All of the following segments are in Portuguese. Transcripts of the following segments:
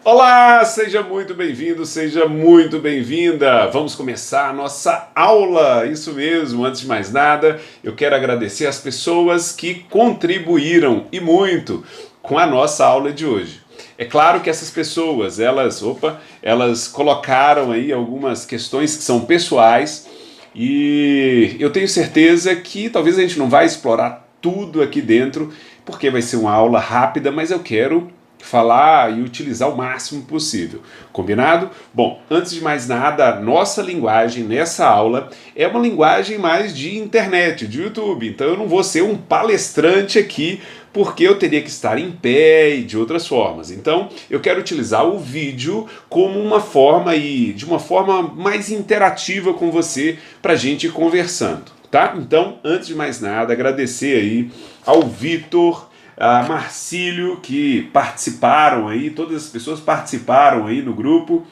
Olá, seja muito bem-vindo, seja muito bem-vinda. Vamos começar a nossa aula, isso mesmo. Antes de mais nada, eu quero agradecer as pessoas que contribuíram e muito com a nossa aula de hoje. É claro que essas pessoas, elas colocaram aí algumas questões que são pessoais e eu tenho certeza que talvez a gente não vai explorar tudo aqui dentro, porque vai ser uma aula rápida, mas eu quero falar e utilizar o máximo possível. Combinado? Bom, antes de mais nada, a nossa linguagem nessa aula é uma linguagem mais de internet, de YouTube. Então eu não vou ser um palestrante aqui, porque eu teria que estar em pé e de outras formas. Então eu quero utilizar o vídeo como uma forma e de uma forma mais interativa com você para a gente ir conversando, tá? Então, antes de mais nada, agradecer aí ao Vitor, a Marcílio, que participaram aí, todas as pessoas participaram aí no grupo,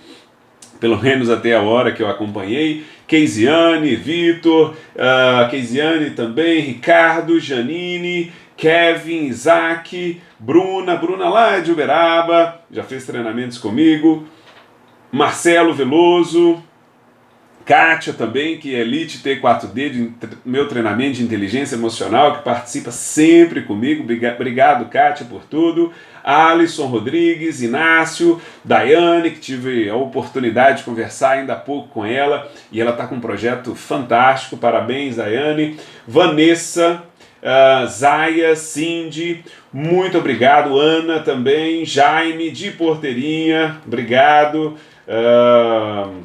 pelo menos até a hora que eu acompanhei. Keisiane, Vitor, Keisiane também, Ricardo, Janine, Kevin, Isaac, Bruna lá de Uberaba, já fez treinamentos comigo, Marcelo Veloso, Kátia também, que é Elite T4D, de meu treinamento de inteligência emocional, que participa sempre comigo. Obrigado, Kátia, por tudo. Alisson Rodrigues, Inácio, Daiane, que tive a oportunidade de conversar ainda há pouco com ela, e ela está com um projeto fantástico. Parabéns, Daiane. Vanessa, Zaya, Cindy, muito obrigado. Ana também, Jaime de Porteirinha, obrigado.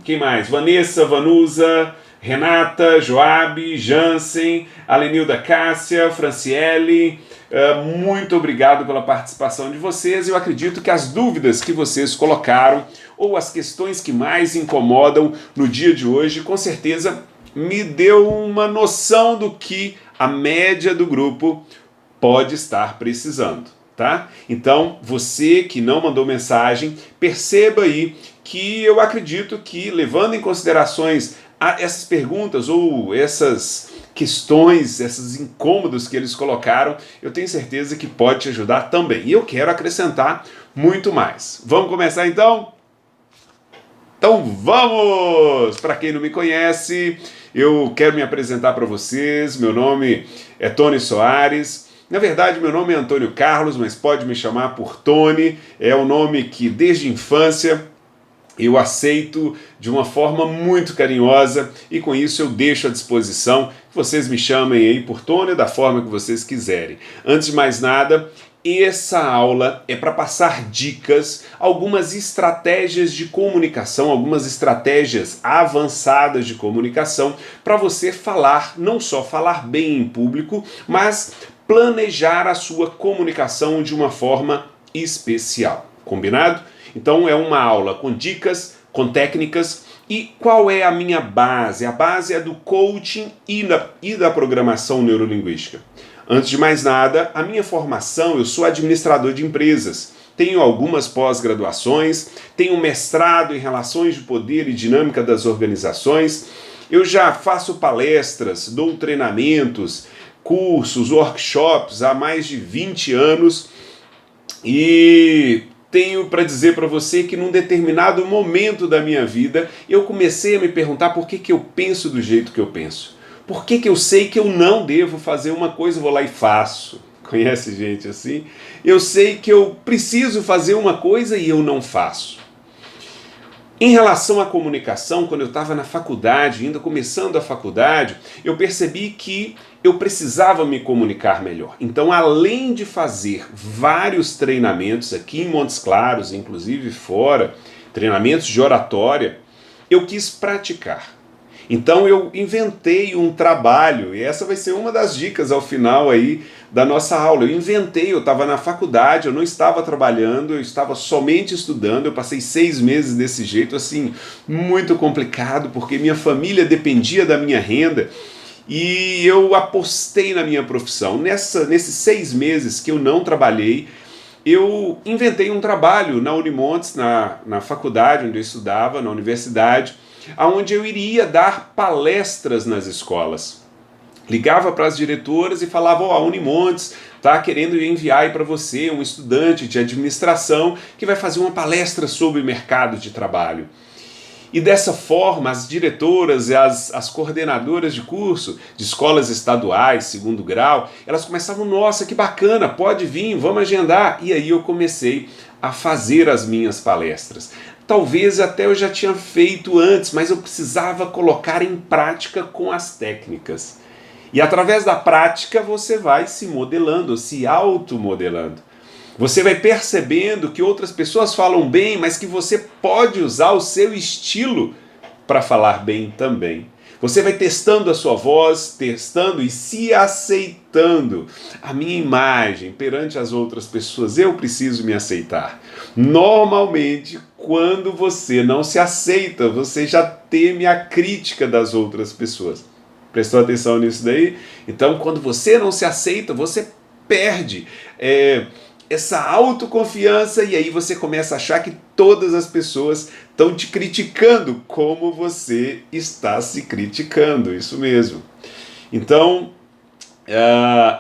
Quem mais? Vanessa, Vanusa, Renata, Joabe, Jansen, Alenilda Cássia, Franciele, muito obrigado pela participação de vocês. Eu acredito que as dúvidas que vocês colocaram ou as questões que mais incomodam no dia de hoje, com certeza me deu uma noção do que a média do grupo pode estar precisando, tá? Então, você que não mandou mensagem, perceba aí que eu acredito que, levando em considerações essas perguntas ou essas questões, esses incômodos que eles colocaram, eu tenho certeza que pode te ajudar também. E eu quero acrescentar muito mais. Vamos começar então? Então vamos! Para quem não me conhece, eu quero me apresentar para vocês. Meu nome é Tony Soares. Na verdade, meu nome é Antônio Carlos, mas pode me chamar por Tony. É um nome que desde a infância eu aceito de uma forma muito carinhosa e com isso eu deixo à disposição que vocês me chamem aí por Tony da forma que vocês quiserem. Antes de mais nada, essa aula é para passar dicas, algumas estratégias de comunicação, algumas estratégias avançadas de comunicação para você falar, não só falar bem em público, mas planejar a sua comunicação de uma forma especial. Combinado? Então é uma aula com dicas, com técnicas. E qual é a minha base? A base é do coaching e da programação neurolinguística. Antes de mais nada, a minha formação, eu sou administrador de empresas. Tenho algumas pós-graduações, tenho um mestrado em relações de poder e dinâmica das organizações. Eu já faço palestras, dou treinamentos, cursos, workshops há mais de 20 anos e tenho para dizer para você que num determinado momento da minha vida eu comecei a me perguntar por que eu penso do jeito que eu penso. Por que eu sei que eu não devo fazer uma coisa e vou lá e faço? Conhece gente assim? Eu sei que eu preciso fazer uma coisa e eu não faço. Em relação à comunicação, quando eu estava na faculdade, ainda começando a faculdade, eu percebi que eu precisava me comunicar melhor. Então, além de fazer vários treinamentos aqui em Montes Claros, inclusive fora, treinamentos de oratória, eu quis praticar. Então eu inventei um trabalho, e essa vai ser uma das dicas ao final aí da nossa aula. Eu estava na faculdade, eu não estava trabalhando, eu estava somente estudando, eu passei 6 meses desse jeito, assim, muito complicado, porque minha família dependia da minha renda, e eu apostei na minha profissão. Nesses 6 meses que eu não trabalhei, eu inventei um trabalho na Unimontes, na faculdade onde eu estudava, na universidade, onde eu iria dar palestras nas escolas. Ligava para as diretoras e falava, a Unimontes está querendo enviar aí para você um estudante de administração que vai fazer uma palestra sobre mercado de trabalho. E dessa forma, as diretoras e as coordenadoras de curso, de escolas estaduais, segundo grau, elas começavam, nossa, que bacana, pode vir, vamos agendar. E aí eu comecei a fazer as minhas palestras. Talvez até eu já tinha feito antes, mas eu precisava colocar em prática com as técnicas. E através da prática você vai se modelando, se automodelando. Você vai percebendo que outras pessoas falam bem, mas que você pode usar o seu estilo para falar bem também. Você vai testando a sua voz, testando e se aceitando. A minha imagem perante as outras pessoas, eu preciso me aceitar. Normalmente, quando você não se aceita, você já teme a crítica das outras pessoas. Prestou atenção nisso daí? Então, quando você não se aceita, você perde essa autoconfiança e aí você começa a achar que todas as pessoas estão te criticando como você está se criticando, isso mesmo. Então,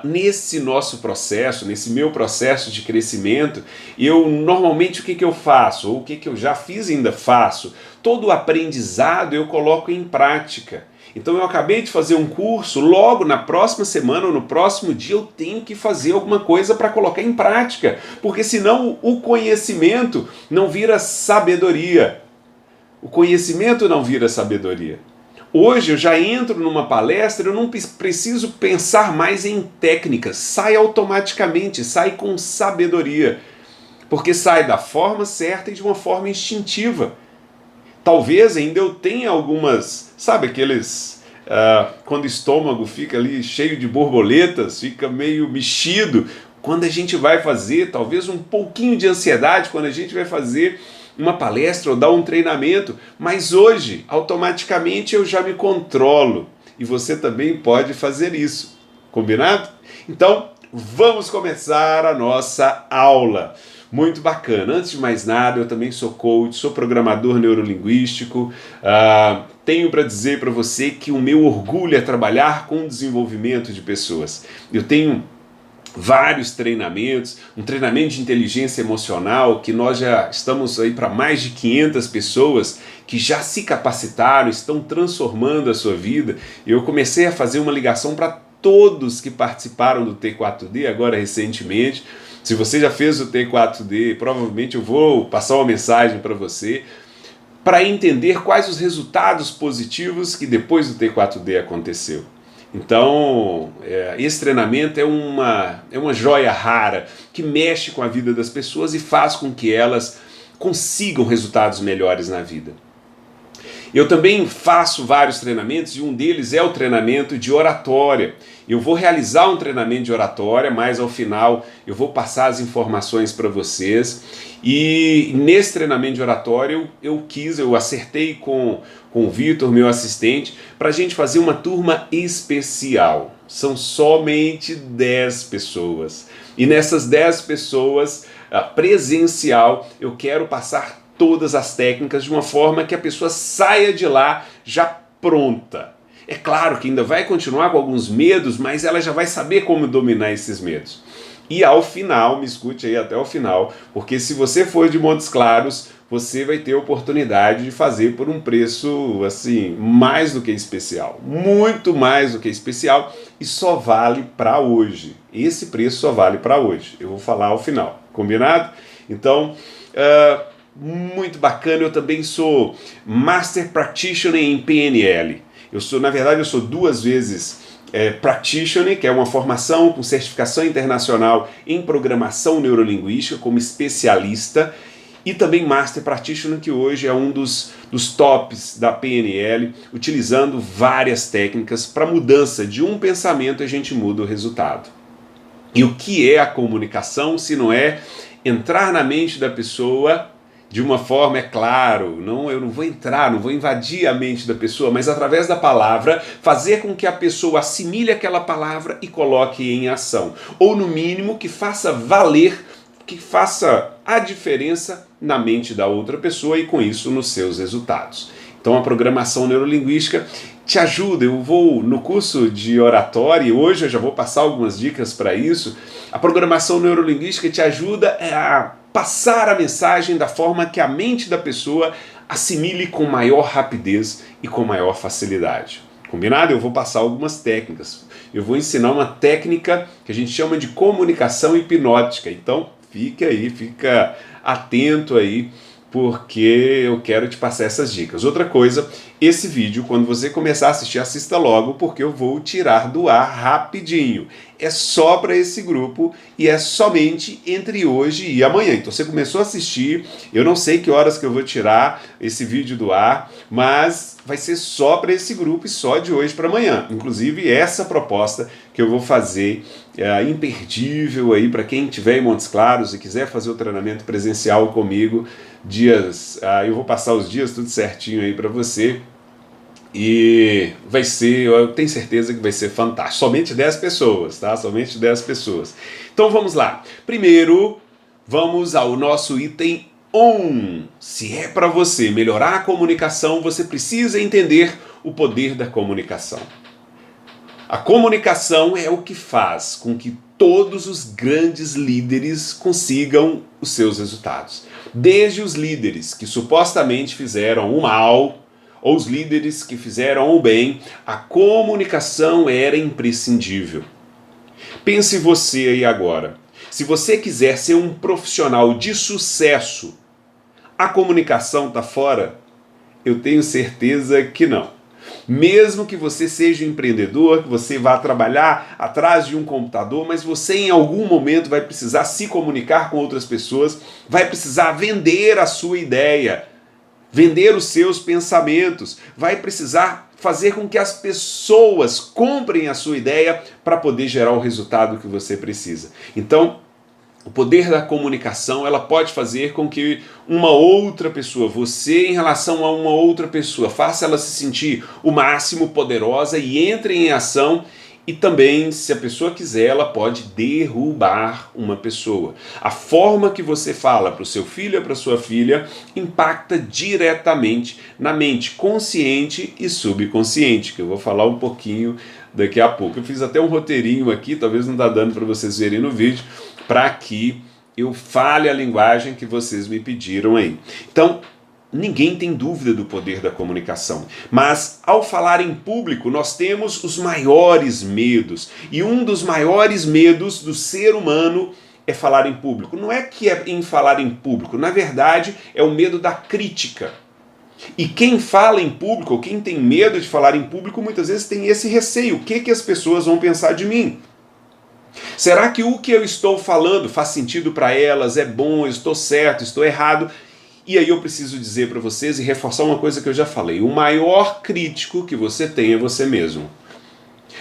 nesse nosso processo, nesse meu processo de crescimento, eu normalmente o que eu faço, ou o que eu já fiz e ainda faço, todo o aprendizado eu coloco em prática. Então eu acabei de fazer um curso, logo na próxima semana ou no próximo dia eu tenho que fazer alguma coisa para colocar em prática, porque senão o conhecimento não vira sabedoria. O conhecimento não vira sabedoria. Hoje eu já entro numa palestra, eu não preciso pensar mais em técnicas, sai automaticamente, sai com sabedoria, porque sai da forma certa e de uma forma instintiva. Talvez ainda eu tenha algumas, sabe aqueles, quando o estômago fica ali cheio de borboletas, fica meio mexido, quando a gente vai fazer, talvez um pouquinho de ansiedade, quando a gente vai fazer uma palestra ou dar um treinamento, mas hoje, automaticamente eu já me controlo, e você também pode fazer isso, combinado? Então, vamos começar a nossa aula. Muito bacana. Antes de mais nada, eu também sou coach, sou programador neurolinguístico. Tenho para dizer para você que o meu orgulho é trabalhar com o desenvolvimento de pessoas. Eu tenho vários treinamentos, um treinamento de inteligência emocional que nós já estamos aí para mais de 500 pessoas que já se capacitaram, estão transformando a sua vida. Eu comecei a fazer uma ligação para todos que participaram do T4D agora recentemente. Se você já fez o T4D, provavelmente eu vou passar uma mensagem para você para entender quais os resultados positivos que depois do T4D aconteceu. Então, esse treinamento é uma joia rara que mexe com a vida das pessoas e faz com que elas consigam resultados melhores na vida. Eu também faço vários treinamentos e um deles é o treinamento de oratória. Eu vou realizar um treinamento de oratória, mas ao final eu vou passar as informações para vocês. E nesse treinamento de oratória eu acertei com o Vitor, meu assistente, para a gente fazer uma turma especial. São somente 10 pessoas. E nessas 10 pessoas, presencial, eu quero passar todas as técnicas de uma forma que a pessoa saia de lá já pronta. É claro que ainda vai continuar com alguns medos, mas ela já vai saber como dominar esses medos. E ao final, me escute aí até o final, porque se você for de Montes Claros, você vai ter a oportunidade de fazer por um preço assim, mais do que especial. Muito mais do que especial e só vale para hoje. Esse preço só vale para hoje. Eu vou falar ao final, combinado? Então, muito bacana. Eu também sou Master Practitioner em PNL. Na verdade, eu sou 2 vezes Practitioner, que é uma formação com certificação internacional em programação neurolinguística como especialista, e também Master Practitioner, que hoje é um dos tops da PNL, utilizando várias técnicas para mudança de um pensamento, a gente muda o resultado. E o que é a comunicação se não é entrar na mente da pessoa de uma forma, é claro, eu não vou invadir a mente da pessoa, mas através da palavra, fazer com que a pessoa assimile aquela palavra e coloque em ação. Ou no mínimo que faça valer, que faça a diferença na mente da outra pessoa e com isso nos seus resultados. Então a programação neurolinguística te ajuda. Eu vou no curso de oratória, e hoje eu já vou passar algumas dicas para isso. A programação neurolinguística te ajuda a passar a mensagem da forma que a mente da pessoa assimile com maior rapidez e com maior facilidade. Combinado? Eu vou passar algumas técnicas. Eu vou ensinar uma técnica que a gente chama de comunicação hipnótica. Então fique aí, fica atento aí, porque eu quero te passar essas dicas. Outra coisa, esse vídeo, quando você começar a assistir, assista logo, porque eu vou tirar do ar rapidinho. É só para esse grupo e é somente entre hoje e amanhã. Então você começou a assistir, eu não sei que horas que eu vou tirar esse vídeo do ar, mas vai ser só para esse grupo e só de hoje para amanhã. Inclusive essa proposta que eu vou fazer imperdível aí para quem estiver em Montes Claros e quiser fazer o treinamento presencial comigo, eu vou passar os dias tudo certinho aí para você. E vai ser, eu tenho certeza que vai ser fantástico. Somente 10 pessoas, tá? Somente 10 pessoas. Então vamos lá. Primeiro, vamos ao nosso item 1. Se é para você melhorar a comunicação, você precisa entender o poder da comunicação. A comunicação é o que faz com que todos os grandes líderes consigam os seus resultados. Desde os líderes que supostamente fizeram o mal, ou os líderes que fizeram o bem, a comunicação era imprescindível. Pense você aí agora. Se você quiser ser um profissional de sucesso, a comunicação está fora? Eu tenho certeza que não. Mesmo que você seja um empreendedor, que você vá trabalhar atrás de um computador, mas você em algum momento vai precisar se comunicar com outras pessoas, vai precisar vender a sua ideia, vender os seus pensamentos, vai precisar fazer com que as pessoas comprem a sua ideia para poder gerar o resultado que você precisa. Então, o poder da comunicação, ela pode fazer com que uma outra pessoa, você em relação a uma outra pessoa, faça ela se sentir o máximo poderosa e entre em ação. E também, se a pessoa quiser, ela pode derrubar uma pessoa. A forma que você fala para o seu filho ou para a sua filha impacta diretamente na mente consciente e subconsciente, que eu vou falar um pouquinho daqui a pouco. Eu fiz até um roteirinho aqui, talvez não está dando para vocês verem no vídeo, para que eu fale a linguagem que vocês me pediram aí. Então, ninguém tem dúvida do poder da comunicação, mas ao falar em público nós temos os maiores medos, e um dos maiores medos do ser humano é falar em público. Não é que é em falar em público, na verdade é o medo da crítica. E quem fala em público, ou quem tem medo de falar em público, muitas vezes tem esse receio. O que as pessoas vão pensar de mim? Será que o que eu estou falando faz sentido para elas? É bom? Eu estou certo? Estou errado? E aí eu preciso dizer para vocês e reforçar uma coisa que eu já falei. O maior crítico que você tem é você mesmo.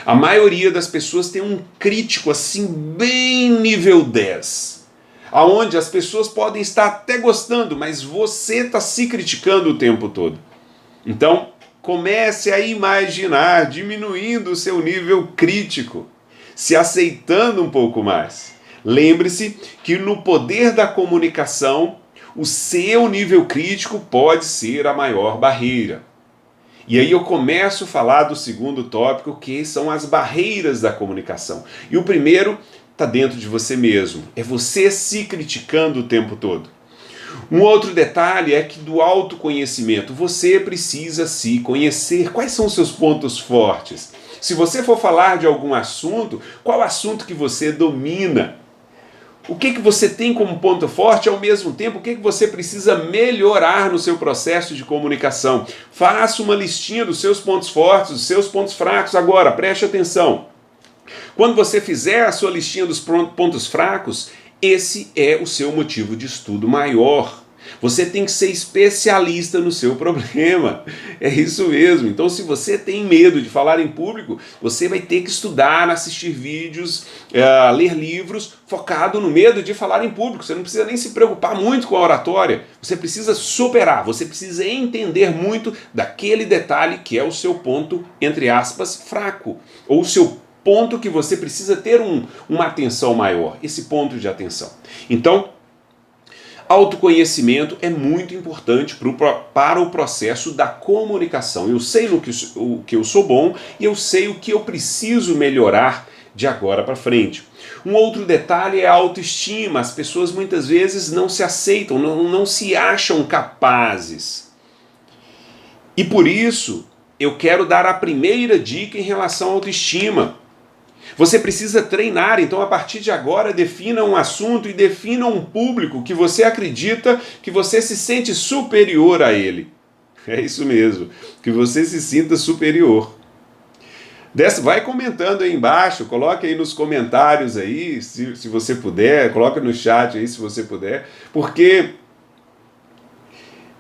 A maioria das pessoas tem um crítico assim bem nível 10. Aonde as pessoas podem estar até gostando, mas você está se criticando o tempo todo. Então, comece a imaginar diminuindo o seu nível crítico, se aceitando um pouco mais. Lembre-se que no poder da comunicação, o seu nível crítico pode ser a maior barreira. E aí eu começo a falar do segundo tópico, que são as barreiras da comunicação. E o primeiro está dentro de você mesmo. É você se criticando o tempo todo. Um outro detalhe é que do autoconhecimento, você precisa se conhecer. Quais são os seus pontos fortes? Se você for falar de algum assunto, qual assunto que você domina? O que você tem como ponto forte, ao mesmo tempo, o que você precisa melhorar no seu processo de comunicação? Faça uma listinha dos seus pontos fortes, dos seus pontos fracos. Agora, preste atenção. Quando você fizer a sua listinha dos pontos fracos, esse é o seu motivo de estudo maior. Você tem que ser especialista no seu problema. É isso mesmo. Então, se você tem medo de falar em público, você vai ter que estudar, assistir vídeos, ler livros focado no medo de falar em público. Você não precisa nem se preocupar muito com a oratória. Você precisa superar, você precisa entender muito daquele detalhe que é o seu ponto, entre aspas, fraco. Ou o seu ponto que você precisa ter uma atenção maior. Esse ponto de atenção. Então, Autoconhecimento é muito importante para o processo da comunicação. Eu sei o que eu sou bom e eu sei o que eu preciso melhorar de agora para frente. Um outro detalhe é a autoestima. As pessoas muitas vezes não se aceitam, não se acham capazes. E por isso eu quero dar a primeira dica em relação à autoestima. Você precisa treinar, então a partir de agora defina um assunto e defina um público que você acredita que você se sente superior a ele. É isso mesmo, que você se sinta superior. Vai comentando aí embaixo, coloque aí nos comentários aí, se você puder, coloca no chat aí se você puder, porque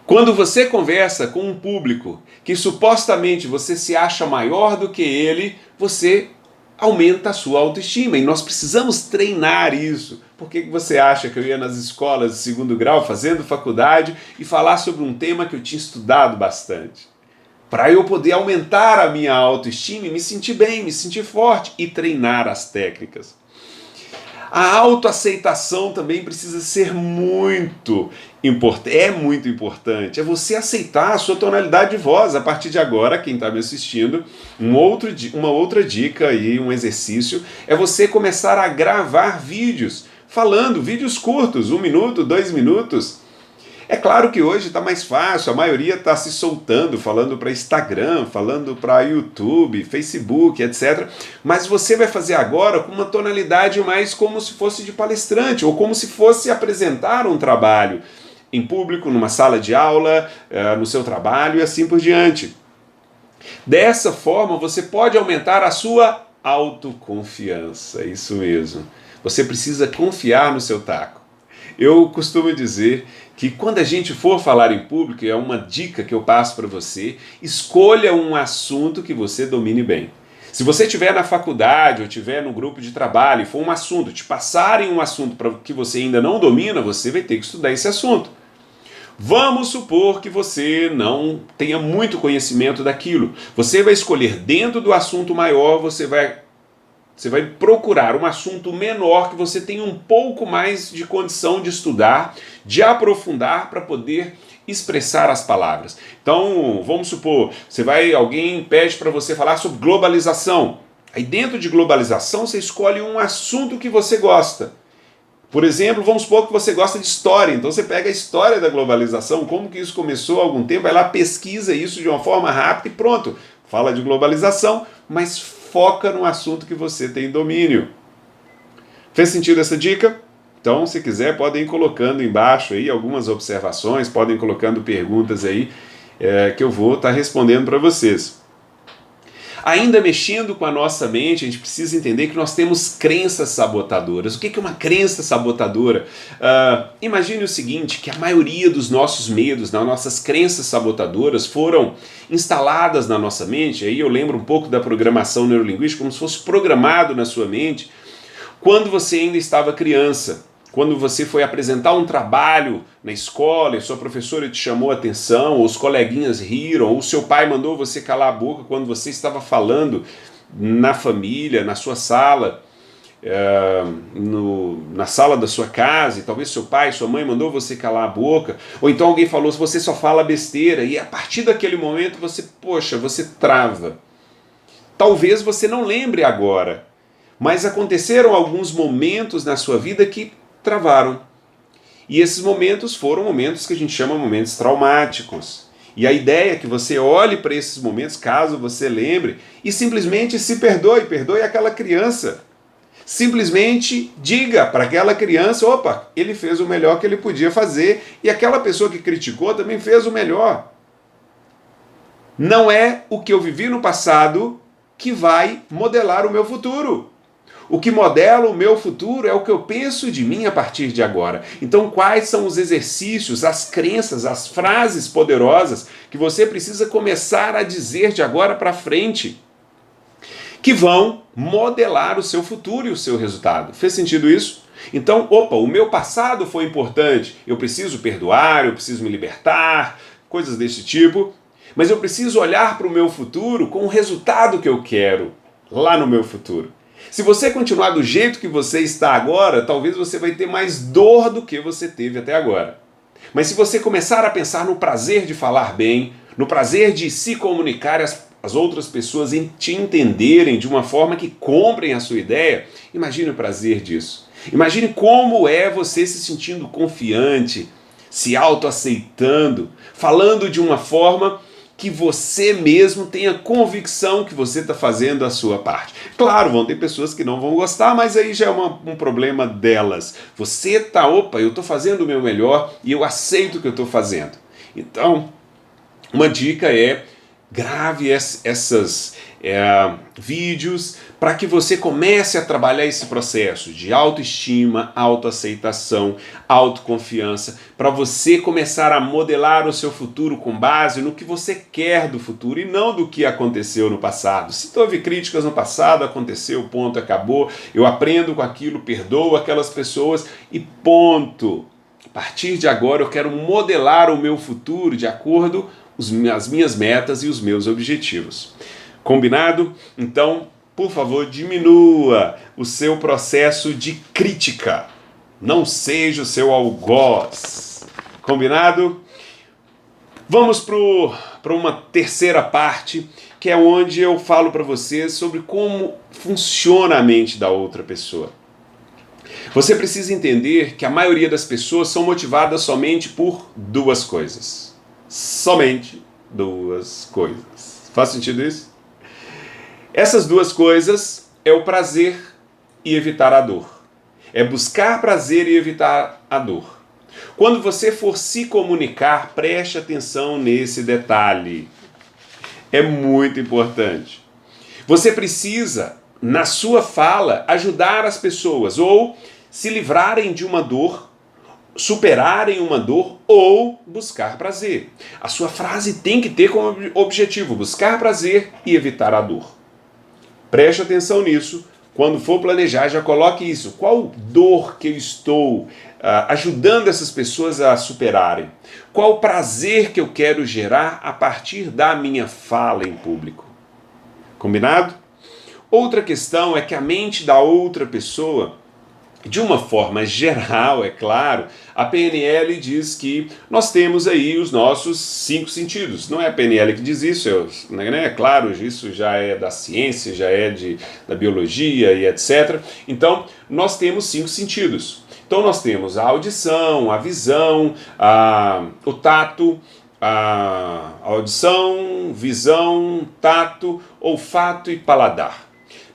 quando você conversa com um público que supostamente você se acha maior do que ele, você aumenta a sua autoestima e nós precisamos treinar isso. Por que você acha que eu ia nas escolas de segundo grau, fazendo faculdade e falar sobre um tema que eu tinha estudado bastante? Para eu poder aumentar a minha autoestima e me sentir bem, me sentir forte e treinar as técnicas. A autoaceitação também precisa ser muito importante, é muito importante. É você aceitar a sua tonalidade de voz. A partir de agora, quem está me assistindo, uma outra dica e um exercício é você começar a gravar vídeos, vídeos curtos, 1 minuto, 2 minutos. É claro que hoje está mais fácil, a maioria está se soltando, falando para Instagram, falando para YouTube, Facebook, etc. Mas você vai fazer agora com uma tonalidade mais como se fosse de palestrante, ou como se fosse apresentar um trabalho em público, numa sala de aula, no seu trabalho e assim por diante. Dessa forma, você pode aumentar a sua autoconfiança, isso mesmo. Você precisa confiar no seu taco. Eu costumo dizer que quando a gente for falar em público, é uma dica que eu passo para você, escolha um assunto que você domine bem. Se você estiver na faculdade ou estiver no grupo de trabalho e for um assunto, te passarem um assunto que você ainda não domina, você vai ter que estudar esse assunto. Vamos supor que você não tenha muito conhecimento daquilo. Você vai escolher dentro do assunto maior, você vai procurar um assunto menor que você tenha um pouco mais de condição de estudar, de aprofundar para poder expressar as palavras. Então, vamos supor, alguém pede para você falar sobre globalização. Aí dentro de globalização você escolhe um assunto que você gosta. Por exemplo, vamos supor que você gosta de história, então você pega a história da globalização, como que isso começou há algum tempo, vai lá, pesquisa isso de uma forma rápida e pronto. Fala de globalização, mas foca no assunto que você tem domínio. Fez sentido essa dica? Então, se quiser, podem ir colocando embaixo aí algumas observações, podem ir colocando perguntas aí que eu vou estar respondendo para vocês. Ainda mexendo com a nossa mente, a gente precisa entender que nós temos crenças sabotadoras. O que é uma crença sabotadora? Imagine o seguinte, que a maioria dos nossos medos, das nossas crenças sabotadoras foram instaladas na nossa mente, aí eu lembro um pouco da programação neurolinguística, como se fosse programado na sua mente, quando você ainda estava criança. Quando você foi apresentar um trabalho na escola e sua professora te chamou a atenção, ou os coleguinhas riram, ou seu pai mandou você calar a boca quando você estava falando na família, na sua sala, na sala da sua casa, e talvez seu pai, sua mãe mandou você calar a boca, ou então alguém falou, você só fala besteira, e a partir daquele momento você trava. Talvez você não lembre agora, mas aconteceram alguns momentos na sua vida que travaram. E esses momentos foram momentos que a gente chama de momentos traumáticos. E a ideia é que você olhe para esses momentos, caso você lembre, e simplesmente se perdoe aquela criança. Simplesmente diga para aquela criança, opa, ele fez o melhor que ele podia fazer, e aquela pessoa que criticou também fez o melhor. Não é o que eu vivi no passado que vai modelar o meu futuro. O que modela o meu futuro é o que eu penso de mim a partir de agora. Então, quais são os exercícios, as crenças, as frases poderosas que você precisa começar a dizer de agora para frente, que vão modelar o seu futuro e o seu resultado? Fez sentido isso? Então, o meu passado foi importante, eu preciso perdoar, eu preciso me libertar, coisas desse tipo, mas eu preciso olhar para o meu futuro com o resultado que eu quero lá no meu futuro. Se você continuar do jeito que você está agora, talvez você vai ter mais dor do que você teve até agora. Mas se você começar a pensar no prazer de falar bem, no prazer de se comunicar as outras pessoas em te entenderem de uma forma que comprem a sua ideia, imagine o prazer disso. Imagine como é você se sentindo confiante, se autoaceitando, falando de uma forma que você mesmo tenha convicção que você está fazendo a sua parte. Claro, vão ter pessoas que não vão gostar, mas aí já é um problema delas. Você tá, eu estou fazendo o meu melhor e eu aceito o que eu estou fazendo. Então, uma dica é grave esses vídeos para que você comece a trabalhar esse processo de autoestima, autoaceitação, autoconfiança, para você começar a modelar o seu futuro com base no que você quer do futuro e não do que aconteceu no passado. Se houve críticas no passado, aconteceu, ponto, acabou, eu aprendo com aquilo, perdoo aquelas pessoas e ponto. A partir de agora eu quero modelar o meu futuro de acordo com as minhas metas e os meus objetivos. Combinado? Então, por favor, diminua o seu processo de crítica. Não seja o seu algoz. Combinado? Vamos para uma terceira parte, que é onde eu falo para vocês sobre como funciona a mente da outra pessoa. Você precisa entender que a maioria das pessoas são motivadas somente por duas coisas. Somente duas coisas. Faz sentido isso? Essas duas coisas é o prazer e evitar a dor. É buscar prazer e evitar a dor. Quando você for se comunicar, preste atenção nesse detalhe. É muito importante. Você precisa, na sua fala, ajudar as pessoas ou se livrarem de uma dor, superarem uma dor ou buscar prazer. A sua frase tem que ter como objetivo buscar prazer e evitar a dor. Preste atenção nisso. Quando for planejar, já coloque isso. Qual dor que eu estou ajudando essas pessoas a superarem? Qual prazer que eu quero gerar a partir da minha fala em público? Combinado? Outra questão é que a mente da outra pessoa, de uma forma geral, é claro, a PNL diz que nós temos aí os nossos 5 sentidos. Não é a PNL que diz isso, né? Claro, isso já é da ciência, já é da biologia e etc. Então, nós temos 5 sentidos. Então, nós temos a audição, a visão, o tato, a audição, visão, tato, olfato e paladar.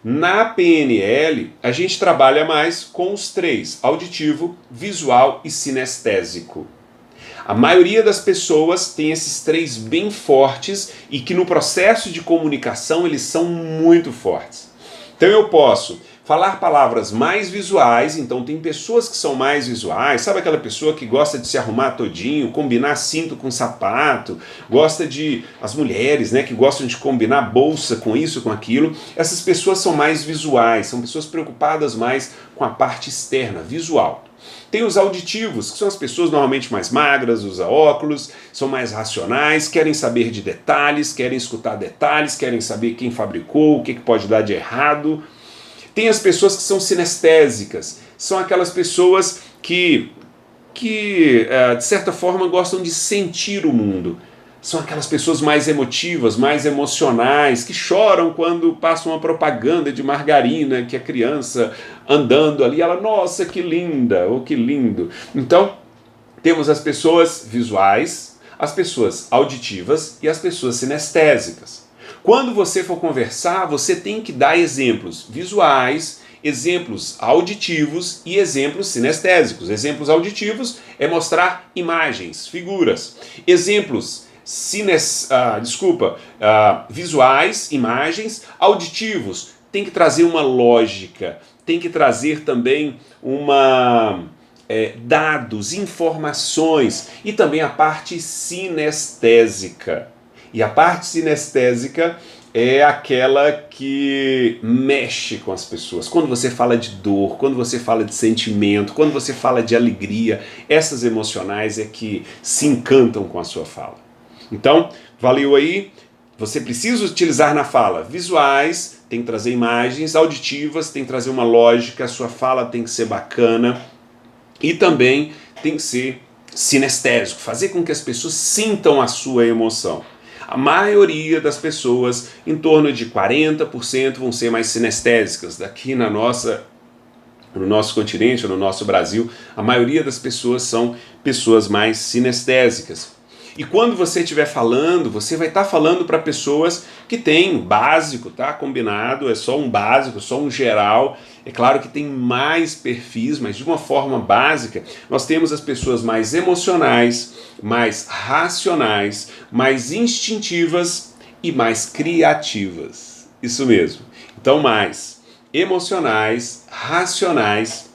Na PNL, a gente trabalha mais com os 3, auditivo, visual e sinestésico. A maioria das pessoas tem esses 3 bem fortes e que no processo de comunicação eles são muito fortes. Então eu posso falar palavras mais visuais, então tem pessoas que são mais visuais, sabe aquela pessoa que gosta de se arrumar todinho, combinar cinto com sapato, as mulheres, né, que gostam de combinar bolsa com isso, com aquilo, essas pessoas são mais visuais, são pessoas preocupadas mais com a parte externa, visual. Tem os auditivos, que são as pessoas normalmente mais magras, usam óculos, são mais racionais, querem saber de detalhes, querem escutar detalhes, querem saber quem fabricou, o que pode dar de errado. Tem as pessoas que são sinestésicas, são aquelas pessoas que de certa forma gostam de sentir o mundo. São aquelas pessoas mais emotivas, mais emocionais, que choram quando passa uma propaganda de margarina, que a criança andando ali, ela, nossa, que linda, ou que lindo. Então, temos as pessoas visuais, as pessoas auditivas e as pessoas sinestésicas. Quando você for conversar, você tem que dar exemplos visuais, exemplos auditivos e exemplos sinestésicos. Exemplos auditivos é mostrar imagens, figuras. Exemplos visuais, imagens, auditivos, tem que trazer uma lógica, tem que trazer também dados, informações e também a parte sinestésica. E a parte sinestésica é aquela que mexe com as pessoas. Quando você fala de dor, quando você fala de sentimento, quando você fala de alegria, essas emocionais é que se encantam com a sua fala. Então, valeu aí? Você precisa utilizar na fala visuais, tem que trazer imagens, auditivas, tem que trazer uma lógica, a sua fala tem que ser bacana e também tem que ser sinestésico, fazer com que as pessoas sintam a sua emoção. A maioria das pessoas, em torno de 40%, vão ser mais sinestésicas. Daqui no nosso continente, no nosso Brasil, a maioria das pessoas são pessoas mais sinestésicas. E quando você estiver falando, você vai estar falando para pessoas que têm básico, tá? Combinado, é só um básico, só um geral. É claro que tem mais perfis, mas de uma forma básica, nós temos as pessoas mais emocionais, mais racionais, mais instintivas e mais criativas. Isso mesmo. Então, mais emocionais, racionais,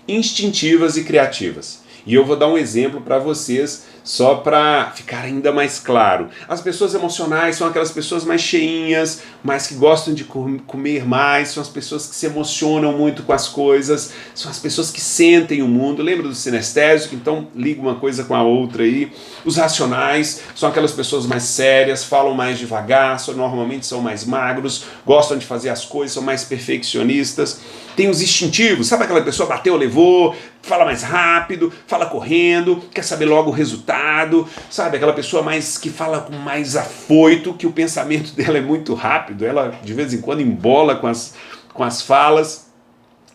instintivas e criativas. E eu vou dar um exemplo para vocês, só para ficar ainda mais claro. As pessoas emocionais são aquelas pessoas mais cheinhas, mais que gostam de comer mais, são as pessoas que se emocionam muito com as coisas, são as pessoas que sentem o mundo. Lembra do sinestésico? Então liga uma coisa com a outra aí. Os racionais são aquelas pessoas mais sérias, falam mais devagar, normalmente são mais magros, gostam de fazer as coisas, são mais perfeccionistas. Tem os instintivos, sabe aquela pessoa bateu, levou, fala mais rápido, fala correndo, quer saber logo o resultado, sabe? Aquela pessoa mais que fala com mais afoito, que o pensamento dela é muito rápido, ela de vez em quando embola com as falas.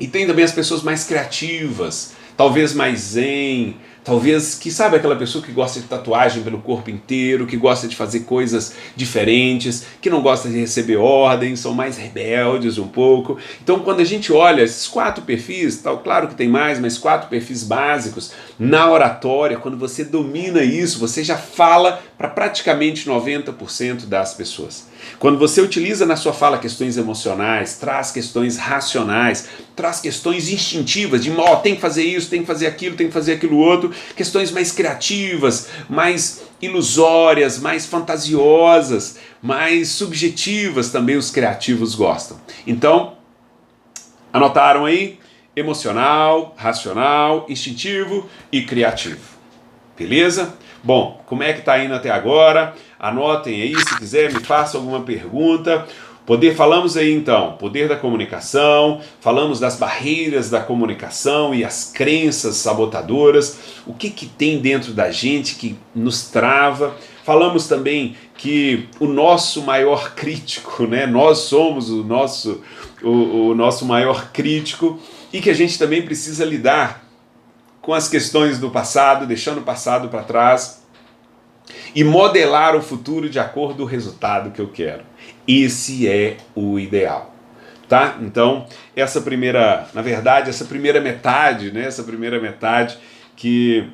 E tem também as pessoas mais criativas, talvez mais zen, talvez, que sabe aquela pessoa que gosta de tatuagem pelo corpo inteiro, que gosta de fazer coisas diferentes, que não gosta de receber ordens, são mais rebeldes um pouco. Então quando a gente olha esses 4 perfis, claro que tem mais, mas 4 perfis básicos, na oratória, quando você domina isso, você já fala para praticamente 90% das pessoas. Quando você utiliza na sua fala questões emocionais, traz questões racionais, traz questões instintivas, de tem que fazer isso, tem que fazer aquilo outro, questões mais criativas, mais ilusórias, mais fantasiosas, mais subjetivas também os criativos gostam. Então, anotaram aí? Emocional, racional, instintivo e criativo. Beleza? Bom, como é que está indo até agora? Anotem aí, se quiser, me façam alguma pergunta. Falamos aí então, poder da comunicação, falamos das barreiras da comunicação e as crenças sabotadoras, o que tem dentro da gente que nos trava. Falamos também que o nosso maior crítico, né? Nós somos o nosso maior crítico e que a gente também precisa lidar com as questões do passado, deixando o passado para trás e modelar o futuro de acordo com o resultado que eu quero. Esse é o ideal, tá? Então, essa primeira metade, né? Essa primeira metade que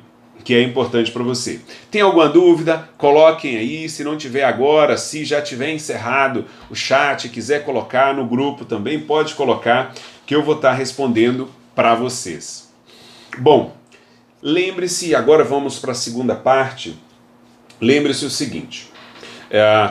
é importante para você. Tem alguma dúvida? Coloquem aí, se não tiver agora, se já tiver encerrado o chat, quiser colocar no grupo também, pode colocar, que eu vou estar respondendo para vocês. Bom, lembre-se, agora vamos para a segunda parte, lembre-se o seguinte,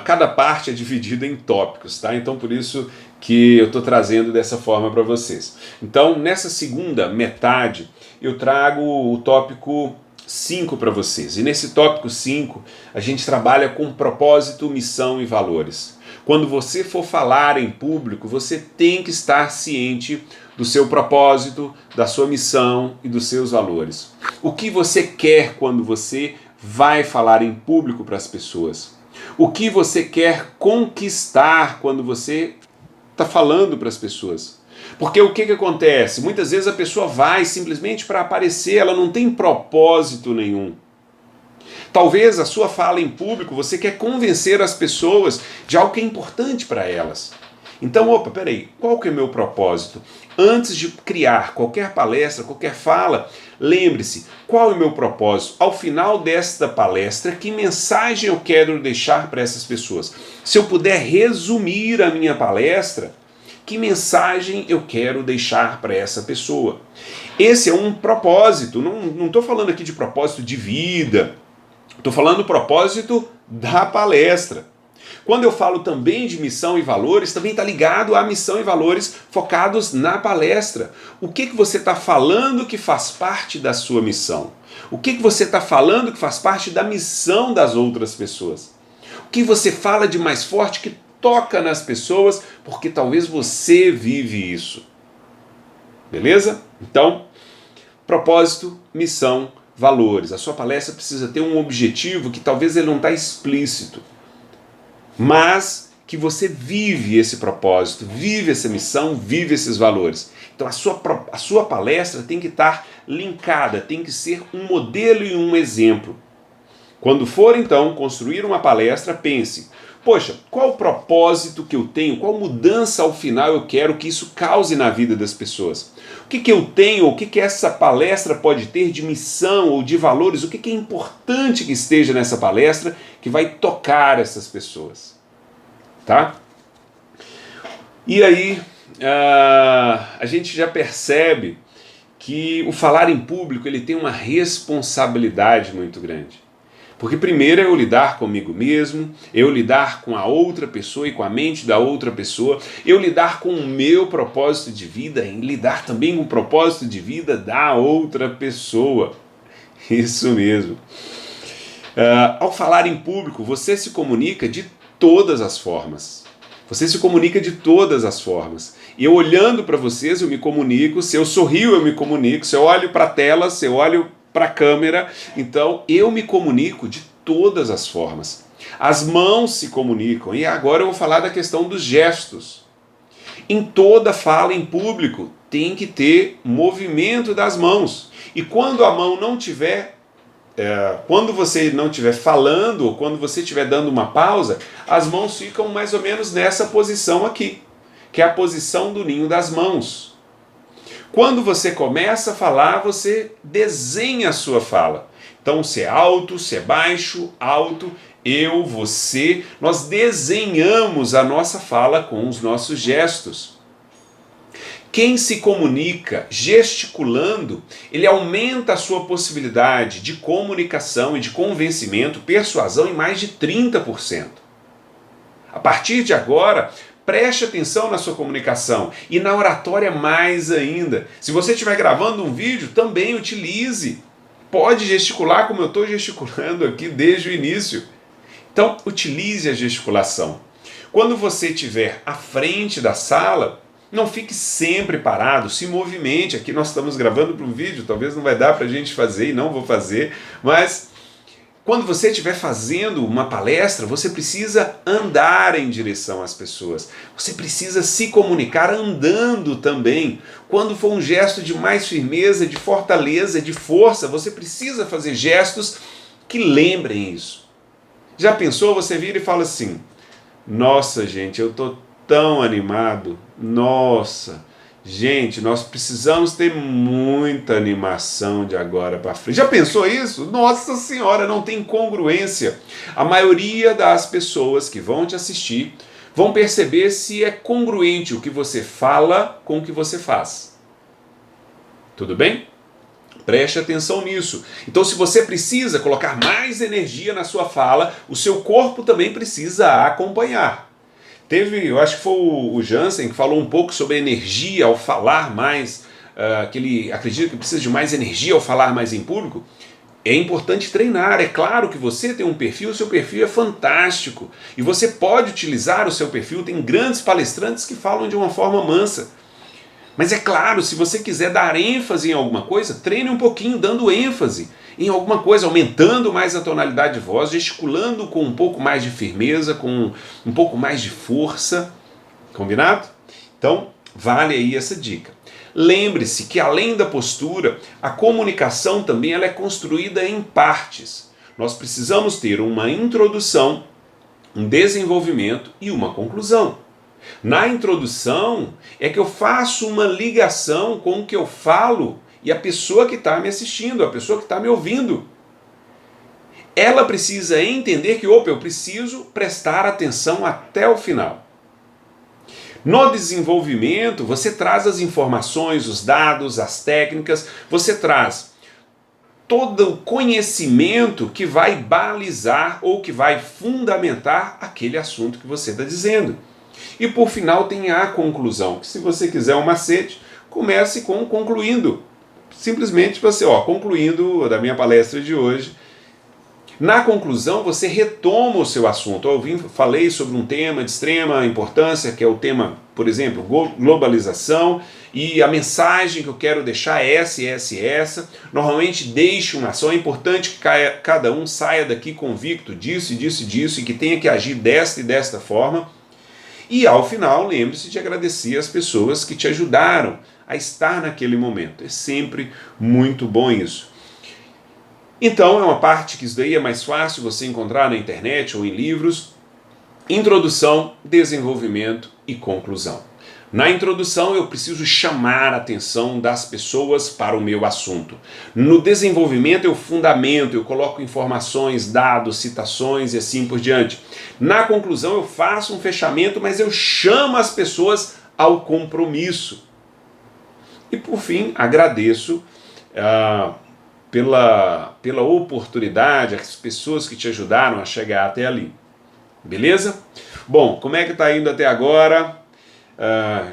cada parte é dividida em tópicos, tá? Então por isso que eu estou trazendo dessa forma para vocês. Então nessa segunda metade eu trago o tópico 5 para vocês. E nesse tópico 5 a gente trabalha com propósito, missão e valores. Quando você for falar em público, você tem que estar ciente do seu propósito, da sua missão e dos seus valores. O que você quer quando você vai falar em público para as pessoas? O que você quer conquistar quando você está falando para as pessoas? Porque o que acontece? Muitas vezes a pessoa vai simplesmente para aparecer, ela não tem propósito nenhum. Talvez a sua fala em público, você quer convencer as pessoas de algo que é importante para elas. Então, peraí, qual que é o meu propósito? Antes de criar qualquer palestra, qualquer fala, lembre-se, qual é o meu propósito? Ao final desta palestra, que mensagem eu quero deixar para essas pessoas? Se eu puder resumir a minha palestra, que mensagem eu quero deixar para essa pessoa? Esse é um propósito, não estou falando aqui de propósito de vida, estou falando do propósito da palestra. Quando eu falo também de missão e valores, também está ligado à missão e valores focados na palestra. O que você está falando que faz parte da sua missão? O que você está falando que faz parte da missão das outras pessoas? O que você fala de mais forte que toca nas pessoas, porque talvez você vive isso. Beleza? Então, propósito, missão, valores, a sua palestra precisa ter um objetivo que talvez ele não está explícito, mas que você vive esse propósito, vive essa missão, vive esses valores. Então a sua palestra tem que estar linkada, tem que ser um modelo e um exemplo. Quando for então construir uma palestra, pense, poxa, qual o propósito que eu tenho, qual mudança ao final eu quero que isso cause na vida das pessoas? O que eu tenho, o que essa palestra pode ter de missão ou de valores, o que é importante que esteja nessa palestra que vai tocar essas pessoas? Tá? E aí a gente já percebe que o falar em público ele tem uma responsabilidade muito grande. Porque primeiro é eu lidar comigo mesmo, eu lidar com a outra pessoa e com a mente da outra pessoa, eu lidar com o meu propósito de vida e lidar também com o propósito de vida da outra pessoa. Isso mesmo. Ao falar em público, você se comunica de todas as formas. Você se comunica de todas as formas. E eu olhando para vocês, eu me comunico. Se eu sorrio, eu me comunico. Se eu olho para a tela, se eu olho para a câmera, então eu me comunico de todas as formas. As mãos se comunicam. E agora eu vou falar da questão dos gestos. Em toda fala em público tem que ter movimento das mãos. E quando a mão não tiver quando você não estiver falando, ou quando você estiver dando uma pausa, as mãos ficam mais ou menos nessa posição aqui, que é a posição do ninho das mãos. Quando você começa a falar, você desenha a sua fala. Então, se é alto, se é baixo, alto, eu, você, nós desenhamos a nossa fala com os nossos gestos. Quem se comunica gesticulando, ele aumenta a sua possibilidade de comunicação e de convencimento, persuasão em mais de 30%. A partir de agora, preste atenção na sua comunicação e na oratória mais ainda. Se você estiver gravando um vídeo, também utilize. Pode gesticular como eu estou gesticulando aqui desde o início. Então, utilize a gesticulação. Quando você estiver à frente da sala, não fique sempre parado, se movimente. Aqui nós estamos gravando para um vídeo, talvez não vai dar para a gente fazer e não vou fazer, mas quando você estiver fazendo uma palestra, você precisa andar em direção às pessoas. Você precisa se comunicar andando também. Quando for um gesto de mais firmeza, de fortaleza, de força, você precisa fazer gestos que lembrem isso. Já pensou? Você vira e fala assim, nossa gente, eu estou tão animado, nossa, gente, nós precisamos ter muita animação de agora para frente. Já pensou isso? Nossa Senhora, não tem congruência. A maioria das pessoas que vão te assistir vão perceber se é congruente o que você fala com o que você faz. Tudo bem? Preste atenção nisso. Então, se você precisa colocar mais energia na sua fala, o seu corpo também precisa acompanhar. Eu acho que foi o Jansen que falou um pouco sobre energia ao falar mais, que ele acredita que precisa de mais energia ao falar mais em público. É importante treinar, é claro que você tem um perfil, o seu perfil é fantástico, e você pode utilizar o seu perfil, tem grandes palestrantes que falam de uma forma mansa. Mas é claro, se você quiser dar ênfase em alguma coisa, treine um pouquinho dando ênfase em alguma coisa, aumentando mais a tonalidade de voz, gesticulando com um pouco mais de firmeza, com um pouco mais de força. Combinado? Então, vale aí essa dica. Lembre-se que além da postura, a comunicação também ela é construída em partes. Nós precisamos ter uma introdução, um desenvolvimento e uma conclusão. Na introdução é que eu faço uma ligação com o que eu falo e a pessoa que está me assistindo, a pessoa que está me ouvindo. Ela precisa entender que, eu preciso prestar atenção até o final. No desenvolvimento, você traz as informações, os dados, as técnicas, você traz todo o conhecimento que vai balizar ou que vai fundamentar aquele assunto que você está dizendo. E por final tem a conclusão, que se você quiser um macete, comece com concluindo. Simplesmente você, concluindo da minha palestra de hoje, Na conclusão, você retoma o seu assunto. Falei sobre um tema de extrema importância, que é o tema, por exemplo, globalização, e a mensagem que eu quero deixar é essa, essa e essa. Normalmente deixe uma ação. É importante que cada um saia daqui convicto disso, disso e disso, e que tenha que agir desta e desta forma. E ao final, lembre-se de agradecer as pessoas que te ajudaram a estar naquele momento. É sempre muito bom isso. Então é uma parte que isso daí é mais fácil você encontrar na internet ou em livros. Introdução, desenvolvimento e conclusão. Na introdução eu preciso chamar a atenção das pessoas para o meu assunto. No desenvolvimento eu fundamento, eu coloco informações, dados, citações e assim por diante. Na conclusão eu faço um fechamento, mas eu chamo as pessoas ao compromisso. E por fim, agradeço pela oportunidade, as pessoas que te ajudaram a chegar até ali. Beleza? Bom, como é que está indo até agora?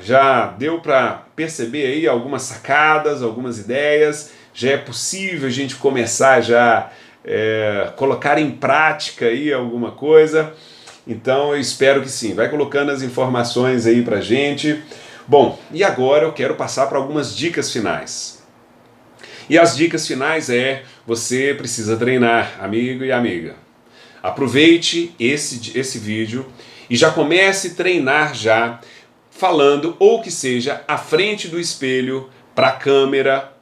Já deu para perceber aí algumas sacadas, algumas ideias? Já é possível a gente começar já colocar em prática aí alguma coisa? Então eu espero que sim. Vai colocando as informações aí pra gente. Bom, e agora eu quero passar para algumas dicas finais. E as dicas finais você precisa treinar, amigo e amiga. Aproveite esse vídeo e já comece a treinar já, falando ou que seja à frente do espelho, para a câmera.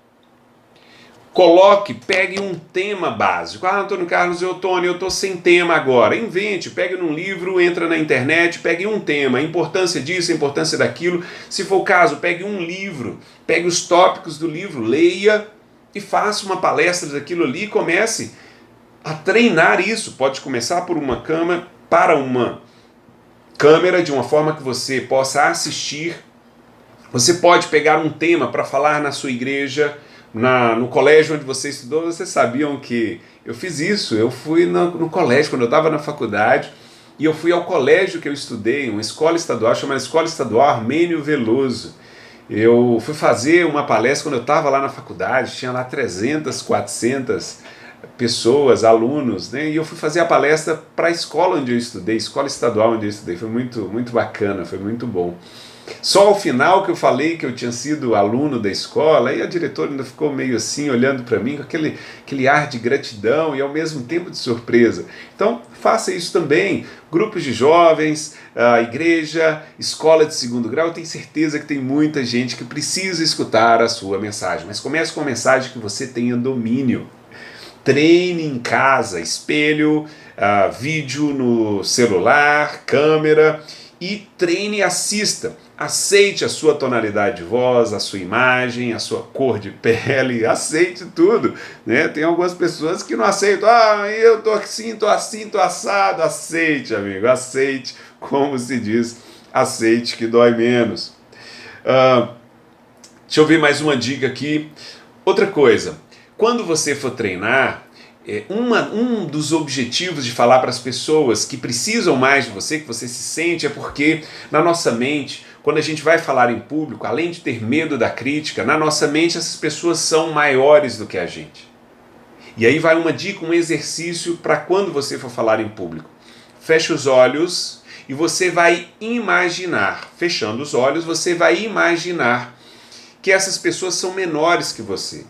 Pegue um tema básico. Antônio Carlos, eu tô sem tema agora. Invente, pegue num livro, entra na internet, pegue um tema, a importância disso, a importância daquilo. Se for o caso, pegue um livro, pegue os tópicos do livro, leia e faça uma palestra daquilo ali e comece a treinar isso. Pode começar por uma câmera de uma forma que você possa assistir. Você pode pegar um tema para falar na sua igreja, no colégio onde você estudou. Vocês sabiam que eu fiz isso? Eu fui no colégio, quando eu estava na faculdade, e eu fui ao colégio que eu estudei, uma escola estadual, chamada Escola Estadual Armênio Veloso. Eu fui fazer uma palestra quando eu estava lá na faculdade, tinha lá 300, 400 pessoas, alunos, né? E eu fui fazer a palestra para a escola onde eu estudei, escola estadual onde eu estudei. Foi muito, muito bacana, foi muito bom. Só ao final que eu falei que eu tinha sido aluno da escola, aí a diretora ainda ficou meio assim, olhando para mim com aquele ar de gratidão e ao mesmo tempo de surpresa. Então, faça isso também. Grupos de jovens, igreja, escola de segundo grau, eu tenho certeza que tem muita gente que precisa escutar a sua mensagem. Mas comece com uma mensagem que você tenha domínio. Treine em casa, espelho, vídeo no celular, câmera, e treine e assista. Aceite a sua tonalidade de voz, a sua imagem, a sua cor de pele, aceite tudo, né? Tem algumas pessoas que não aceitam. Eu tô assim, tô assado. Aceite, amigo, aceite, como se diz, aceite que dói menos. Deixa eu ver mais uma dica aqui. Outra coisa, quando você for treinar, um dos objetivos de falar para as pessoas que precisam mais de você, que você se sente, é porque na nossa mente, quando a gente vai falar em público, além de ter medo da crítica, na nossa mente essas pessoas são maiores do que a gente. E aí vai uma dica, um exercício para quando você for falar em público. Feche os olhos e você vai imaginar, fechando os olhos, você vai imaginar que essas pessoas são menores que você.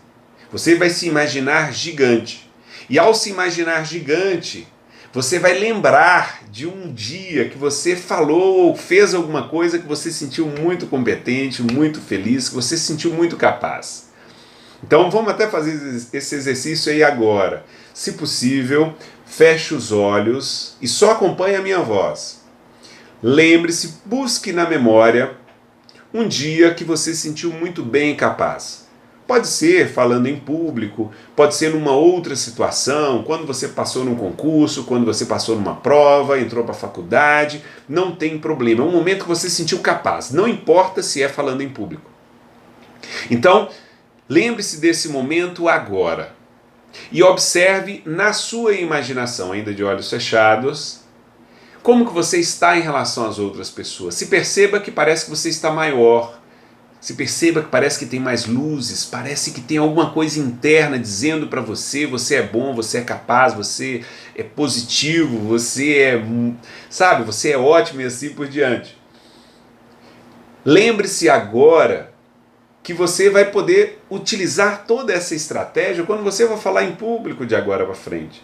Você vai se imaginar gigante. E ao se imaginar gigante, você vai lembrar de um dia que você falou ou fez alguma coisa que você sentiu muito competente, muito feliz, que você se sentiu muito capaz. Então vamos até fazer esse exercício aí agora. Se possível, feche os olhos e só acompanhe a minha voz. Lembre-se, busque na memória um dia que você se sentiu muito bem e capaz. Pode ser falando em público, pode ser numa outra situação, quando você passou num concurso, quando você passou numa prova, entrou para a faculdade, não tem problema. É um momento que você se sentiu capaz, não importa se é falando em público. Então, lembre-se desse momento agora e observe na sua imaginação, ainda de olhos fechados, como que você está em relação às outras pessoas. Se perceba que parece que você está maior. Você perceba que parece que tem mais luzes, parece que tem alguma coisa interna dizendo para você, você é bom, você é capaz, você é positivo, você é, sabe, você é ótimo e assim por diante. Lembre-se agora que você vai poder utilizar toda essa estratégia quando você for falar em público de agora para frente.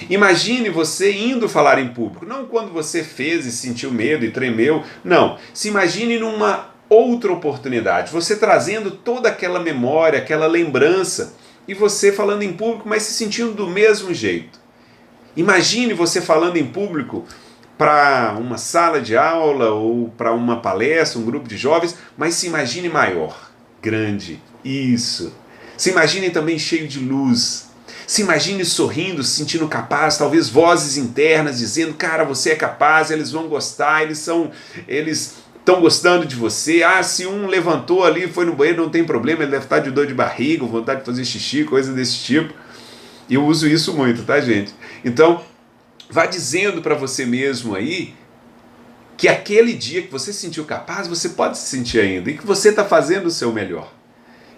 Imagine você indo falar em público, não quando você fez e sentiu medo e tremeu, não. Se imagine numa outra oportunidade, você trazendo toda aquela memória, aquela lembrança, e você falando em público, mas se sentindo do mesmo jeito. Imagine você falando em público para uma sala de aula ou para uma palestra, um grupo de jovens, mas se imagine maior, grande, isso. Se imagine também cheio de luz. Se imagine sorrindo, se sentindo capaz, talvez vozes internas dizendo, cara, você é capaz, eles vão gostar, eles estão gostando de você. Ah, se um levantou ali, foi no banheiro, não tem problema, ele deve estar de dor de barriga, vontade de fazer xixi, coisa desse tipo. E eu uso isso muito, tá, gente? Então, vá dizendo para você mesmo aí que aquele dia que você se sentiu capaz, você pode se sentir ainda e que você está fazendo o seu melhor.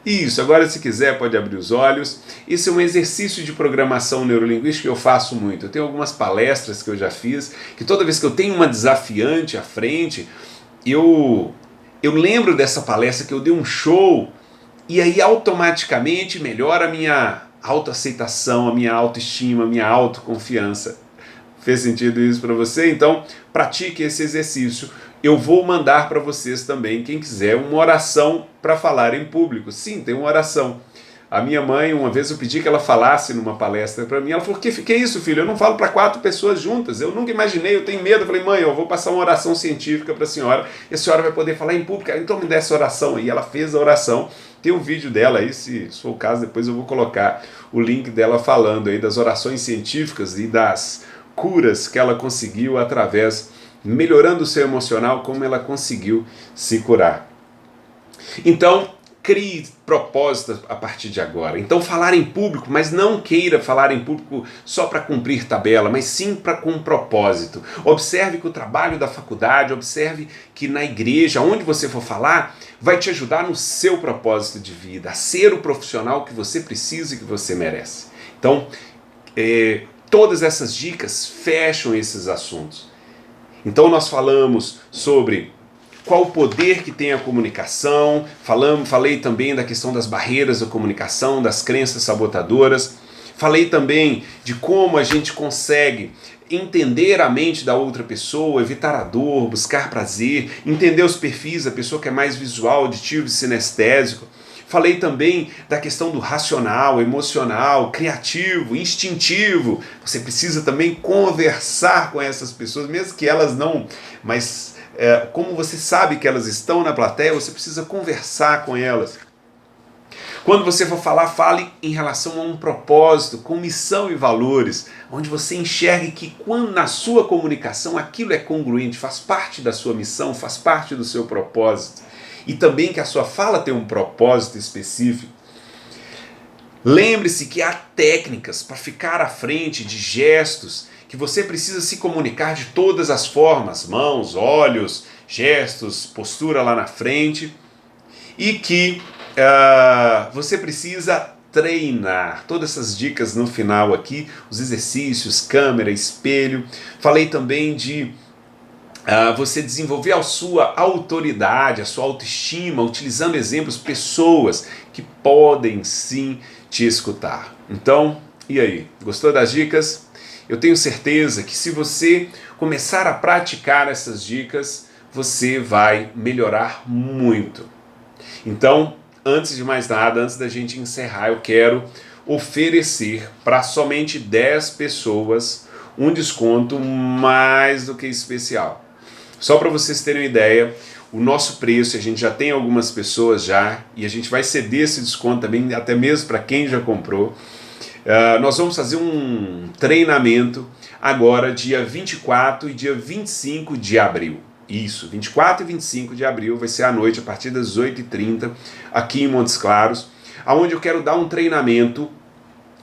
Isso, agora se quiser pode abrir os olhos. Isso é um exercício de programação neurolinguística que eu faço muito. Eu tenho algumas palestras que eu já fiz, que toda vez que eu tenho uma desafiante à frente, eu lembro dessa palestra que eu dei um show e aí automaticamente melhora a minha autoaceitação, a minha autoestima, a minha autoconfiança. Fez sentido isso para você? Então, pratique esse exercício. Eu vou mandar para vocês também, quem quiser, uma oração para falar em público. Sim, tem uma oração. A minha mãe, uma vez eu pedi que ela falasse numa palestra para mim, ela falou, que é isso, filho? Eu não falo para 4 pessoas juntas, eu nunca imaginei, eu tenho medo. Eu falei, mãe, eu vou passar uma oração científica para a senhora, e a senhora vai poder falar em público, então me dê essa oração aí. Ela fez a oração, tem um vídeo dela aí, se for o caso, depois eu vou colocar o link dela falando aí das orações científicas e das curas que ela conseguiu através, melhorando o seu emocional, como ela conseguiu se curar. Então, crie propósitos a partir de agora. Então, falar em público, mas não queira falar em público só para cumprir tabela, mas sim com um propósito. Observe que o trabalho da faculdade, observe que na igreja, onde você for falar, vai te ajudar no seu propósito de vida, a ser o profissional que você precisa e que você merece. Então, todas essas dicas fecham esses assuntos. Então nós falamos sobre qual o poder que tem a comunicação, falei também da questão das barreiras da comunicação, das crenças sabotadoras, falei também de como a gente consegue entender a mente da outra pessoa, evitar a dor, buscar prazer, entender os perfis da pessoa que é mais visual, auditivo e sinestésico. Falei também da questão do racional, emocional, criativo, instintivo. Você precisa também conversar com essas pessoas, mesmo que elas não... Mas como você sabe que elas estão na plateia, você precisa conversar com elas. Quando você for falar, fale em relação a um propósito, com missão e valores, onde você enxergue que quando na sua comunicação aquilo é congruente, faz parte da sua missão, faz parte do seu propósito. E também que a sua fala tem um propósito específico. Lembre-se que há técnicas para ficar à frente de gestos que você precisa se comunicar de todas as formas, mãos, olhos, gestos, postura lá na frente, e que você precisa treinar. Todas essas dicas no final aqui, os exercícios, câmera, espelho. Falei também de você desenvolver a sua autoridade, a sua autoestima, utilizando exemplos, pessoas que podem sim te escutar. Então, e aí? Gostou das dicas? Eu tenho certeza que se você começar a praticar essas dicas, você vai melhorar muito. Então, antes de mais nada, antes da gente encerrar, eu quero oferecer para somente 10 pessoas um desconto mais do que especial. Só para vocês terem uma ideia, o nosso preço, a gente já tem algumas pessoas já, e a gente vai ceder esse desconto também, até mesmo para quem já comprou. Nós vamos fazer um treinamento agora, dia 24 e dia 25 de abril. Isso, 24 e 25 de abril, vai ser à noite, a partir das 8h30, aqui em Montes Claros, onde eu quero dar um treinamento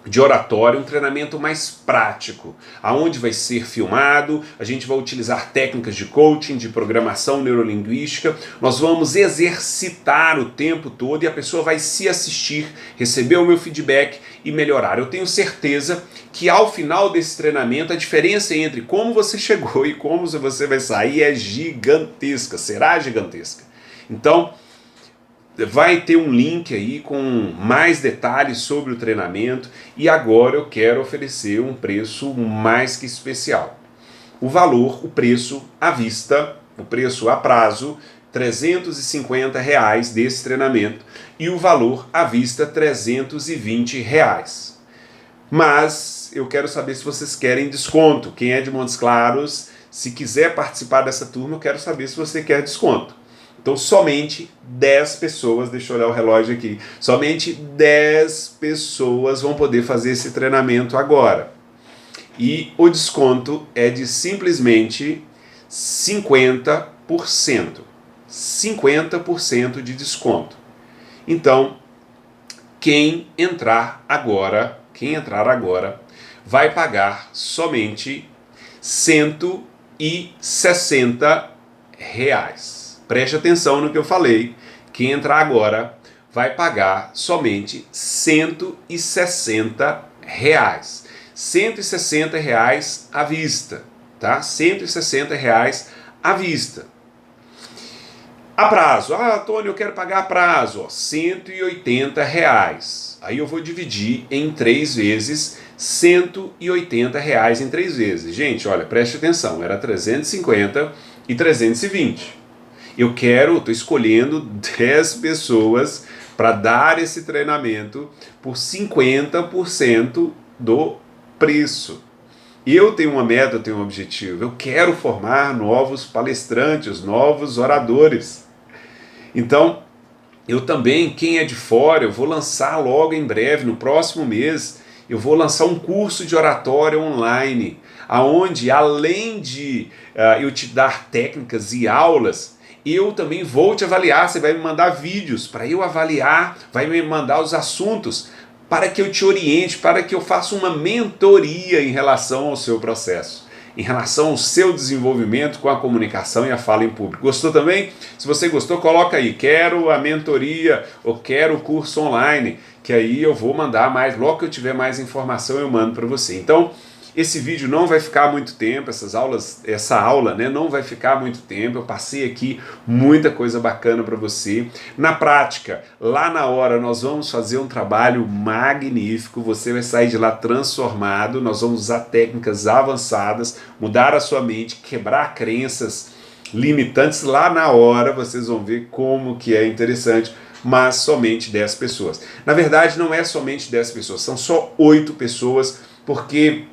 de oratória, um treinamento mais prático, aonde vai ser filmado, a gente vai utilizar técnicas de coaching, de programação neurolinguística, nós vamos exercitar o tempo todo e a pessoa vai se assistir, receber o meu feedback e melhorar. Eu tenho certeza que ao final desse treinamento a diferença entre como você chegou e como você vai sair é gigantesca, será gigantesca. Então, vai ter um link aí com mais detalhes sobre o treinamento e agora eu quero oferecer um preço mais que especial. O preço à vista, o preço a prazo, R$350 desse treinamento e o valor à vista R$320. Mas eu quero saber se vocês querem desconto. Quem é de Montes Claros, se quiser participar dessa turma, eu quero saber se você quer desconto. Então somente 10 pessoas, deixa eu olhar o relógio aqui, somente 10 pessoas vão poder fazer esse treinamento agora. E o desconto é de simplesmente 50%. 50% de desconto. Então, quem entrar agora vai pagar somente R$160. Preste atenção no que eu falei. Quem entrar agora vai pagar somente R$160. R$160 à vista, tá? R$160 à vista. A prazo. Ah, Antônio, eu quero pagar a prazo. R$180. Aí eu vou dividir em 3 vezes, R$180 em 3 vezes. Gente, olha, preste atenção. Era 350 e 320. Eu estou escolhendo 10 pessoas para dar esse treinamento por 50% do preço. Eu tenho uma meta, eu tenho um objetivo. Eu quero formar novos palestrantes, novos oradores. Então, eu também, quem é de fora, eu vou lançar logo em breve, no próximo mês, eu vou lançar um curso de oratória online, aonde além de eu te dar técnicas e aulas, eu também vou te avaliar. Você vai me mandar vídeos para eu avaliar, vai me mandar os assuntos para que eu te oriente, para que eu faça uma mentoria em relação ao seu processo, em relação ao seu desenvolvimento com a comunicação e a fala em público. Gostou também? Se você gostou, coloca aí, quero a mentoria ou quero o curso online, que aí eu vou mandar mais, logo que eu tiver mais informação eu mando para você. Então, esse vídeo não vai ficar muito tempo, essa aula, né, não vai ficar muito tempo. Eu passei aqui muita coisa bacana para você. Na prática, lá na hora, nós vamos fazer um trabalho magnífico. Você vai sair de lá transformado. Nós vamos usar técnicas avançadas, mudar a sua mente, quebrar crenças limitantes. Lá na hora, vocês vão ver como que é interessante. Mas somente 10 pessoas. Na verdade, não é somente 10 pessoas, são só 8 pessoas, porque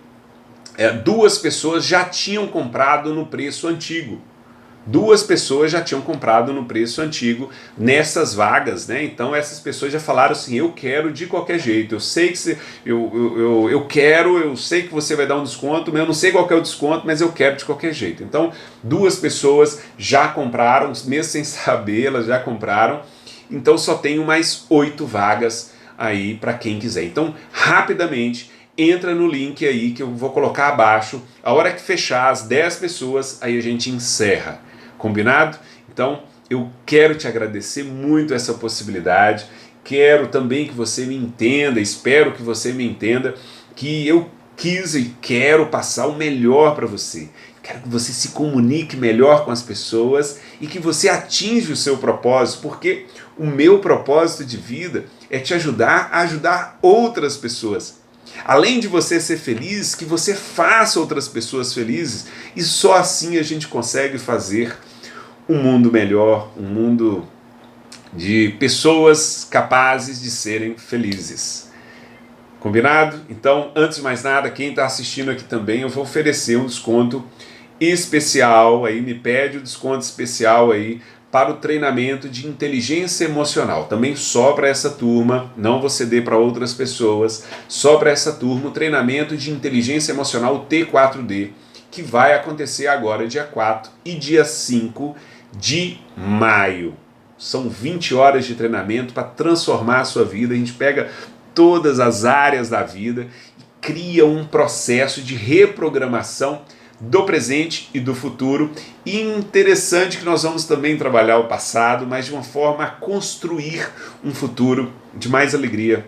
2 pessoas já tinham comprado no preço antigo. 2 pessoas já tinham comprado no preço antigo nessas vagas, né? Então essas pessoas já falaram assim: eu quero de qualquer jeito, eu sei que eu quero, eu sei que você vai dar um desconto, mas eu não sei qual que é o desconto, mas eu quero de qualquer jeito. Então 2 pessoas já compraram, mesmo sem saber, elas já compraram. Então só tenho mais 8 vagas aí para quem quiser. Então rapidamente entra no link aí que eu vou colocar abaixo. A hora que fechar as 10 pessoas, aí a gente encerra. Combinado? Então, eu quero te agradecer muito essa possibilidade. Quero também que você me entenda, espero que você me entenda, que eu quis e quero passar o melhor para você. Quero que você se comunique melhor com as pessoas e que você atinja o seu propósito, porque o meu propósito de vida é te ajudar a ajudar outras pessoas. Além de você ser feliz, que você faça outras pessoas felizes, e só assim a gente consegue fazer um mundo melhor, um mundo de pessoas capazes de serem felizes. Combinado? Então, antes de mais nada, quem está assistindo aqui também, eu vou oferecer um desconto especial, aí me pede o desconto especial aí para o treinamento de inteligência emocional, também só para essa turma, não vou ceder para outras pessoas, só para essa turma, o treinamento de inteligência emocional T4D, que vai acontecer agora dia 4 e dia 5 de maio. São 20 horas de treinamento para transformar a sua vida. A gente pega todas as áreas da vida e cria um processo de reprogramação do presente e do futuro. E interessante que nós vamos também trabalhar o passado, mas de uma forma a construir um futuro de mais alegria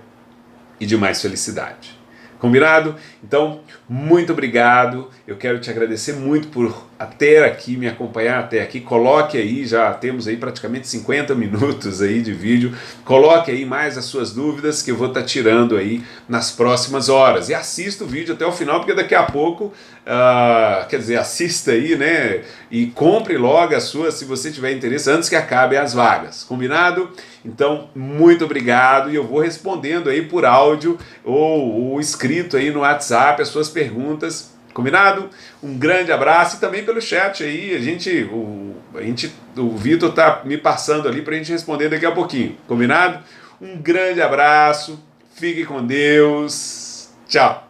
e de mais felicidade. Combinado? Então, muito obrigado. Eu quero te agradecer muito por até aqui, me acompanhar até aqui. Coloque aí, já temos aí praticamente 50 minutos aí de vídeo. Coloque aí mais as suas dúvidas que eu vou estar tirando aí nas próximas horas. E assista o vídeo até o final, porque daqui a pouco, quer dizer, assista aí, né? E compre logo a sua, se você tiver interesse, antes que acabem as vagas. Combinado? Então, muito obrigado, e eu vou respondendo aí por áudio ou escrito aí no WhatsApp as suas perguntas, combinado? Um grande abraço, e também pelo chat aí, o Vitor tá me passando ali pra gente responder daqui a pouquinho, combinado? Um grande abraço, fique com Deus, tchau!